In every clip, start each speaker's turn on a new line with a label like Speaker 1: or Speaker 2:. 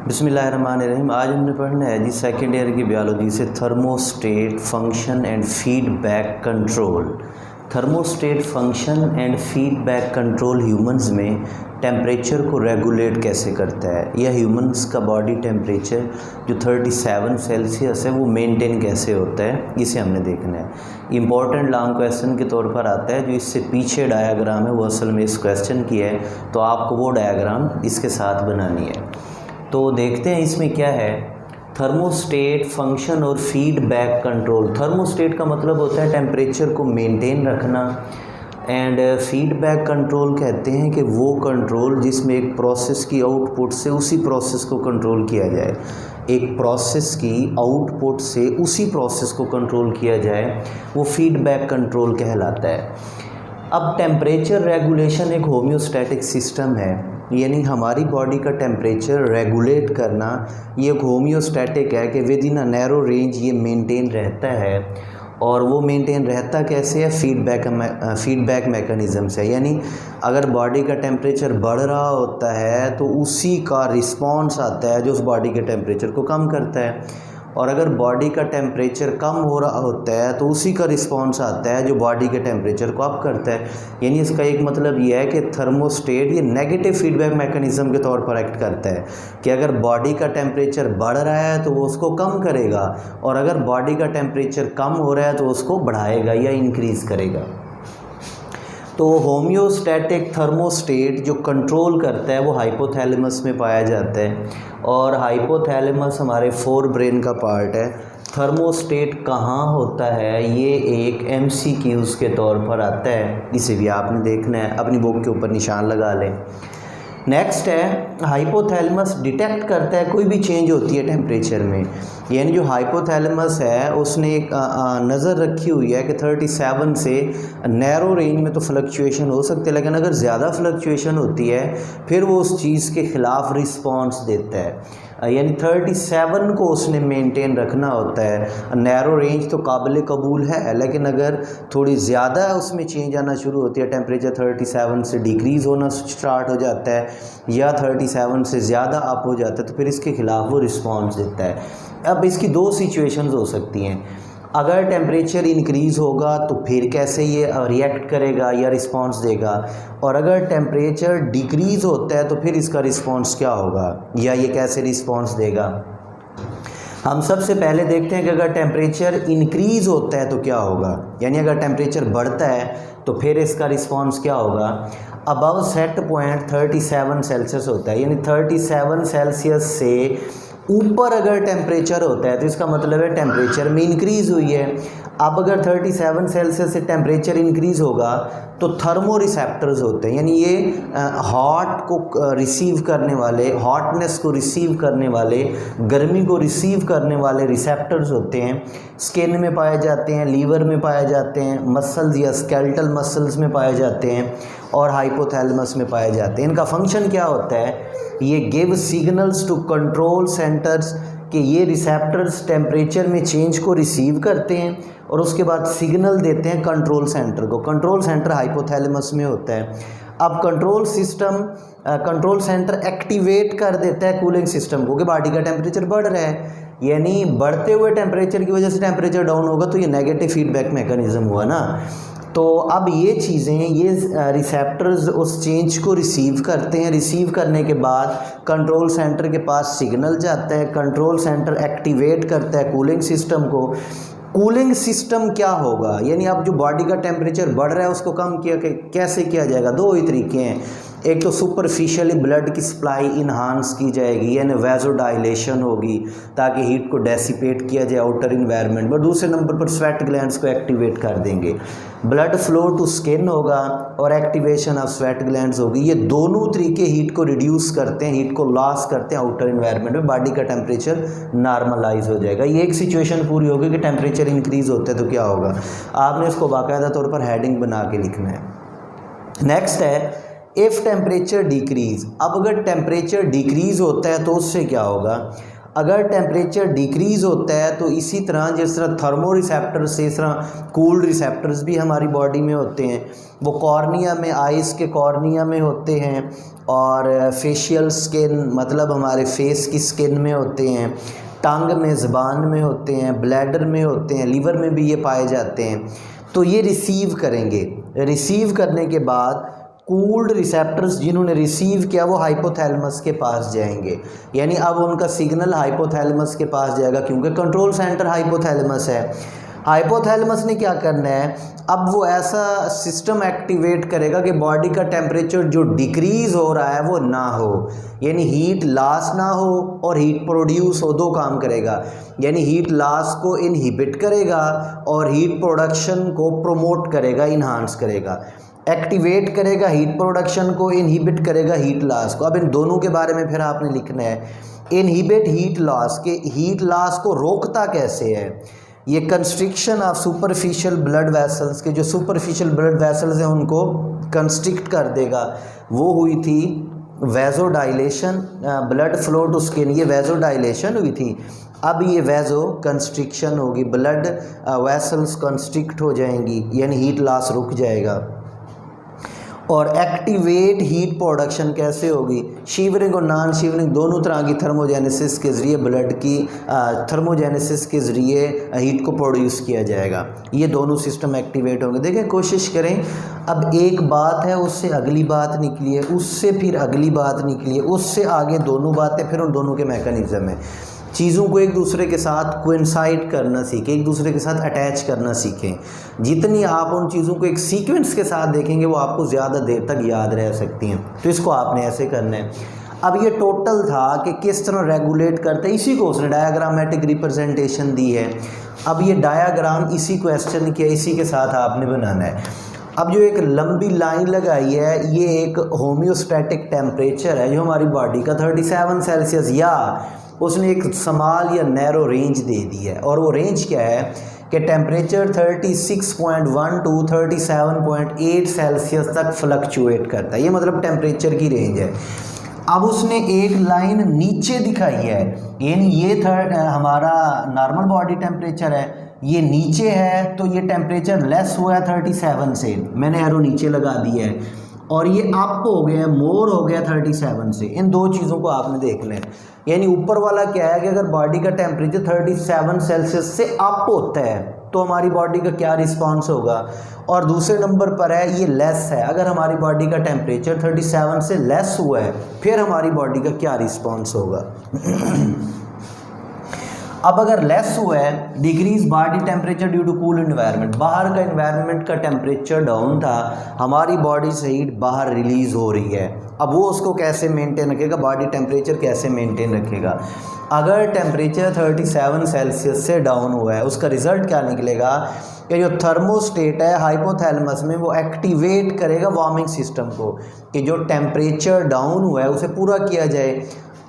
Speaker 1: बिस्मिल्लाहिर्रहमानिर्रहीम। आज हमने पढ़ना है जी सेकेंड ईयर की बायोलॉजी से thermostat function and feedback control. Thermostat function and feedback control humans में टेम्परेचर को रेगुलेट कैसे करता है, या ह्यूमंस का बॉडी टेम्परेचर जो 37 सेल्सियस है वो मेंटेन कैसे होता है, इसे हमने देखना है। इम्पॉर्टेंट लॉन्ग क्वेश्चन के तौर पर आता है। जो इससे पीछे डायग्राम है वो असल में इस क्वेश्चन की है, तो आपको वो डायग्राम इसके साथ बनानी है। तो देखते हैं इसमें क्या है। थर्मोस्टेट फंक्शन और फीडबैक कंट्रोल। थर्मोस्टेट का मतलब होता है टेम्परेचर को मेंटेन रखना, एंड फीडबैक कंट्रोल कहते हैं कि वो कंट्रोल जिसमें एक प्रोसेस की आउटपुट से उसी प्रोसेस को कंट्रोल किया जाए। एक प्रोसेस की आउटपुट से उसी प्रोसेस को कंट्रोल किया जाए, वो फीडबैक कंट्रोल कहलाता है। अब टेम्परेचर रेगुलेशन एक होम्योस्टैटिक सिस्टम है, यानी हमारी बॉडी का टेम्परेचर रेगुलेट करना ये एक होम्योस्टैटिक है कि with in a narrow range ये मेंटेन रहता है। और वो मेंटेन रहता कैसे है? फीडबैक मैकेनिज़्म से। यानी अगर बॉडी का टेम्परेचर बढ़ रहा होता है तो उसी का रिस्पॉन्स आता है जो उस बॉडी के टेम्परेचर को कम करता है, और अगर बॉडी का टेम्परेचर कम हो रहा होता है तो उसी का रिस्पॉन्स आता है जो बॉडी के टेम्परेचर को अप करता है। यानी इसका एक मतलब यह है कि थर्मोस्टेट ये नेगेटिव फीडबैक मैकेनिज़्म के तौर पर एक्ट करता है कि अगर बॉडी का टेम्परेचर बढ़ रहा है तो वो उसको कम करेगा, और अगर बॉडी का टेम्परेचर कम हो रहा है तो उसको बढ़ाएगा या इंक्रीज़ करेगा। तो होम्योस्टैटिक थर्मोस्टेट जो कंट्रोल करता है वो हाइपोथैलेमस में पाया जाता है, और हाइपोथैलेमस हमारे फोर ब्रेन का पार्ट है। थर्मोस्टेट कहाँ होता है ये एक MCQs के तौर पर आता है, इसे भी आपने देखना है, अपनी बुक के ऊपर निशान लगा लें। नेक्स्ट है हाइपोथैलेमस डिटेक्ट करता है कोई भी चेंज होती है टेम्परेचर में। यानी जो हाइपोथैलेमस है उसने एक नज़र रखी हुई है कि 37 से नैरो रेंज में तो फ्लक्चुएशन हो सकती है, लेकिन अगर ज़्यादा फ्लक्चुएशन होती है फिर वो उस चीज़ के ख़िलाफ़ रिस्पॉन्स देता है। यानी 37 को उसने मेंटेन रखना होता है। नैरो रेंज तो काबिल कबूल है, लेकिन अगर थोड़ी ज़्यादा उसमें चेंज आना शुरू होती है, टेम्परेचर 37 से डिक्रीज़ होना स्टार्ट हो जाता है या 37 से ज़्यादा अप हो जाता है, तो फिर इसके ख़िलाफ़ वो रिस्पॉन्स देता है। अब इसकी दो सिचुएशंस हो सकती हैं। अगर टेम्परेचर इंक्रीज़ होगा तो फिर कैसे ये रिएक्ट करेगा या रिस्पॉन्स देगा, और अगर टेम्परेचर डिक्रीज़ होता है तो फिर इसका रिस्पॉन्स क्या होगा या ये कैसे रिस्पॉन्स देगा। हम सबसे पहले देखते हैं कि अगर टेम्परेचर इंक्रीज़ होता है तो क्या होगा, यानी अगर टेम्परेचर बढ़ता है तो फिर इसका रिस्पॉन्स क्या होगा। अबव सेट पॉइंट 37 सेल्सियस होता है, यानी 37 सेल्सियस से ऊपर अगर टेम्परेचर होता है तो इसका मतलब है टेम्परेचर में इंक्रीज़ हुई है। अब अगर 37 सेल्सियस से टेम्परेचर इंक्रीज़ होगा तो थर्मो रिसेप्टर्स होते हैं, यानी ये हॉट को रिसीव करने वाले, हॉटनेस को रिसीव करने वाले, गर्मी को रिसीव करने वाले रिसेप्टर्स होते हैं। स्किन में पाए जाते हैं, लीवर में पाए जाते हैं, मसल्स या स्केलेटल मसल्स में पाए जाते हैं, और हाइपोथैलेमस में पाए जाते हैं। इनका फंक्शन क्या होता है? ये give signals to control centres, कि ये रिसेप्टर्स टेम्परेचर में चेंज को रिसीव करते हैं और उसके बाद सिग्नल देते हैं कंट्रोल सेंटर को। कंट्रोल सेंटर हाइपोथैलेमस में होता है। अब कंट्रोल सेंटर एक्टिवेट कर देता है कूलिंग सिस्टम को कि बॉडी का टेम्परेचर बढ़ रहा है, यानी बढ़ते हुए टेम्परेचर की वजह से टेम्परेचर डाउन होगा, तो ये नेगेटिव फीडबैक मैकेनिज्म हुआ ना। तो अब ये चीज़ें, ये रिसेप्टर्स उस चेंज को रिसीव करते हैं। रिसीव करने के बाद कंट्रोल सेंटर के पास सिग्नल जाता है, कंट्रोल सेंटर एक्टिवेट करता है कूलिंग सिस्टम को। कूलिंग सिस्टम क्या होगा, यानी अब जो बॉडी का टेम्परेचर बढ़ रहा है उसको कम किया कैसे किया जाएगा। दो ही तरीके हैं, एक तो सुपरफिशियली ब्लड की सप्लाई इन्हांस की जाएगी, यानी वैसोडाइलेशन होगी ताकि हीट को डेसिपेट किया जाए आउटर इन्वायरमेंट में। दूसरे नंबर पर स्वेट ग्लैंड्स को एक्टिवेट कर देंगे, ब्लड फ्लो टू स्किन होगा और एक्टिवेशन ऑफ स्वेट ग्लैंड्स होगी। ये दोनों तरीके हीट को रिड्यूस करते हैं, हीट को लॉस करते हैं आउटर इन्वायरमेंट में, बॉडी का टेम्परेचर नॉर्मलाइज हो जाएगा। ये एक सिचुएशन पूरी होगी कि टेम्परेचर इंक्रीज़ होता है तो क्या होगा। आपने इसको बाकायदा तौर पर हेडिंग बना के लिखना है। नेक्स्ट है इफ़ टेम्परेचर डिक्रीज़। अब अगर टेम्परेचर डिक्रीज़ होता है तो उससे क्या होगा। अगर टेम्परेचर डिक्रीज़ होता है तो इसी तरह जिस तरह थर्मो रिसेप्टर्स से इस तरह कूल्ड रिसेप्टर्स भी हमारी बॉडी में होते हैं, वो कॉर्निया में, आइज़ के कॉर्निया में होते हैं, और फेशियल स्किन मतलब हमारे फेस की स्किन में होते हैं, टंग में, ज़बान में होते हैं, ब्लैडर में होते हैं, लीवर में भी ये पाए जाते हैं। तो ये रिसीव करेंगे, रिसीव करने के बाद कूल्ड रिसेप्टर्स जिन्होंने रिसीव किया वो हाइपोथैलेमस के पास जाएंगे, यानी अब उनका सिग्नल हाइपोथैलेमस के पास जाएगा क्योंकि कंट्रोल सेंटर हाइपोथैलेमस है। हाइपोथैलेमस ने क्या करना है, अब वो ऐसा सिस्टम एक्टिवेट करेगा कि बॉडी का टेम्परेचर जो डिक्रीज़ हो रहा है वो ना हो, यानी हीट लॉस ना हो और हीट प्रोड्यूस हो, दो काम करेगा। यानी हीट लॉस को इनहिबिट करेगा और हीट प्रोडक्शन को प्रोमोट करेगा, इन्हांस करेगा, एक्टिवेट करेगा हीट प्रोडक्शन को, इनहिबिट करेगा हीट लॉस को। अब इन दोनों के बारे में फिर आपने लिखना है। इनहिबिट हीट लॉस के, हीट लॉस को रोकता कैसे है, ये constriction of superficial blood vessels के, जो सुपरफिशियल ब्लड वेसल्स हैं उनको कंस्ट्रिक्ट कर देगा। वो हुई थी vasodilation, blood flow to skin, ये वेजोडाइलेशन हुई थी। अब ये वेजो कंस्ट्रिक्शन होगी, ब्लड वेसल्स कंस्ट्रिक्ट हो जाएंगी, यानी हीट लॉस रुक जाएगा। और एक्टिवेट हीट प्रोडक्शन कैसे होगी, शीवरिंग और नॉन शीवरिंग दोनों तरह की थर्मोजेनेसिस के ज़रिए, ब्लड की थर्मोजेनेसिस के ज़रिए हीट को प्रोड्यूस किया जाएगा। ये दोनों सिस्टम एक्टिवेट होंगे। देखें, कोशिश करें, अब एक बात है, उससे अगली बात निकली है, उससे फिर अगली बात निकली है, उससे आगे दोनों बातें, फिर उन दोनों के मैकेनिज़्म है। चीज़ों को एक दूसरे के साथ कोइंसाइड करना सीखें, एक दूसरे के साथ अटैच करना सीखें। जितनी आप उन चीज़ों को एक सीक्वेंस के साथ देखेंगे वो आपको ज़्यादा देर तक याद रह सकती हैं। तो इसको आपने ऐसे करना है। अब ये टोटल था कि किस तरह रेगुलेट करते हैं, इसी को उसने डायग्रामेटिक रिप्रेजेंटेशन दी है। अब ये डायग्राम इसी क्वेश्चन के, इसी के साथ आपने बनाना है। अब जो एक लंबी लाइन लगाई है, ये एक होम्योस्टैटिक टेम्परेचर है जो हमारी बॉडी का 37 सेल्सियस, या उसने एक स्मॉल या नैरो रेंज दे दी है। और वो रेंज क्या है कि टेम्परेचर 36.1 टू 37.8 सेल्सियस तक फ्लक्चुएट करता है, ये मतलब टेम्परेचर की रेंज है। अब उसने एक लाइन नीचे दिखाई है, यानी ये हमारा नॉर्मल बॉडी टेम्परेचर है, ये नीचे है, तो ये टेम्परेचर लेस हुआ है 37 से, मैंने एरो नीचे लगा दी है, और ये अप हो गया, मोर हो गया 37 से। इन दो चीज़ों को आपने देखना है। यानी ऊपर वाला क्या है कि अगर बॉडी का टेम्परेचर 37 सेल्सियस से अप होता है तो हमारी बॉडी का क्या रिस्पांस होगा, और दूसरे नंबर पर है ये लेस है, अगर हमारी बॉडी का टेम्परेचर 37 से लेस हुआ है फिर हमारी बॉडी का क्या रिस्पांस होगा। अब अगर लेस हुआ है, decrease body temperature due to cool environment, बाहर का इन्वायरमेंट का टेम्परेचर डाउन था, हमारी बॉडी से हीट बाहर रिलीज़ हो रही है। अब वो उसको कैसे मेंटेन रखेगा, बॉडी टेम्परेचर कैसे मेंटेन रखेगा। अगर टेम्परेचर 37 सेल्सियस से डाउन हुआ है, उसका रिज़ल्ट क्या निकलेगा कि जो थर्मोस्टेट है हाइपोथैलेमस में, वो एक्टिवेट करेगा वार्मिंग सिस्टम को, कि जो टेम्परेचर डाउन हुआ है उसे पूरा किया जाए।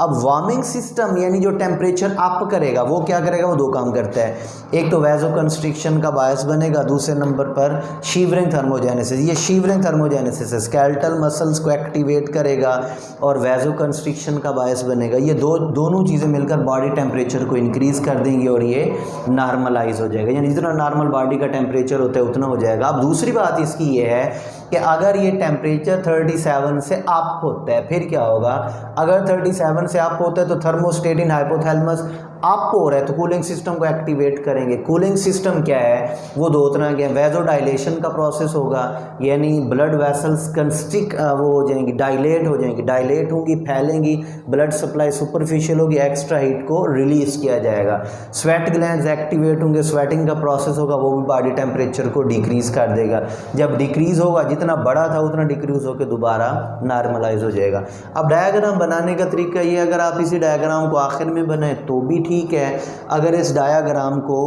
Speaker 1: अब वार्मिंग सिस्टम यानी जो टेम्परेचर अप करेगा वो क्या करेगा, वो दो काम करता है, एक तो वैजो कंस्ट्रिक्शन का बायस बनेगा, दूसरे नंबर पर शीवरिंग थर्मोजेनेसिस। ये शीवरिंग थर्मोजेनेसिस है, स्केलेटल मसल्स को एक्टिवेट करेगा और वैजो कंस्ट्रिक्शन का बायस बनेगा। ये दोनों चीज़ें मिलकर बॉडी टेम्परेचर को इंक्रीज़ कर देंगी और ये नॉर्मलाइज हो जाएगा, यानी जितना नॉर्मल बॉडी का टेम्परेचर होता है उतना हो जाएगा। अब दूसरी बात इसकी ये है कि अगर ये टेम्परेचर 37 से अप होता है फिर क्या होगा, अगर 37 से अप होता है तो थर्मोस्टेट इन हाइपोथैलेमस अप हो रहा है तो कूलिंग सिस्टम को एक्टिवेट करेंगे। कूलिंग सिस्टम क्या है, वो दो तरह के हैं, वेजोडाइलेशन का प्रोसेस होगा, यानी ब्लड वेसल्स कंस्ट्रिक्ट वो हो जाएंगी, डायलेट हो जाएंगी, डायलेट होंगी, फैलेंगी, ब्लड सप्लाई सुपरफिशियल होगी, एक्स्ट्रा हीट को रिलीज़ किया जाएगा। स्वेट ग्लैंड्स एक्टिवेट होंगे, स्वेटिंग का प्रोसेस होगा, वो भी बॉडी टेम्परेचर को डिक्रीज़ कर देगा। जब डिक्रीज़ होगा, जितना बड़ा था उतना डिक्रीज़ होकर दोबारा नॉर्मलाइज हो जाएगा। अब डायग्राम बनाने का तरीका ये, अगर आप इसी डायग्राम को आखिर में बनाएं तो भी ठीक है, अगर इस डायग्राम को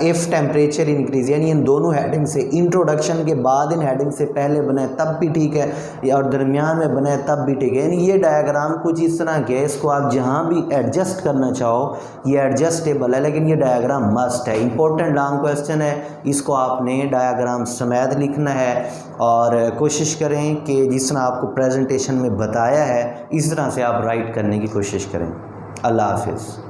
Speaker 1: इफ़ टेम्परेचर इंक्रीज यानी इन दोनों हेडिंग से, इंट्रोडक्शन के बाद इन हेडिंग से पहले बनाए तब भी ठीक है, और दरमियान में बनाए तब भी ठीक है। यानी ये डायग्राम कुछ इस तरह के, इसको आप जहाँ भी एडजस्ट करना चाहो ये एडजस्टेबल है, लेकिन ये डायग्राम मस्ट है, इंपॉर्टेंट लॉन्ग क्वेश्चन है, इसको आपने डायग्राम समेत लिखना है। और कोशिश करें कि जिस तरह आपको प्रेजेंटेशन में बताया है इस तरह से आप राइट करने की कोशिश करें। अल्लाह हाफिज़।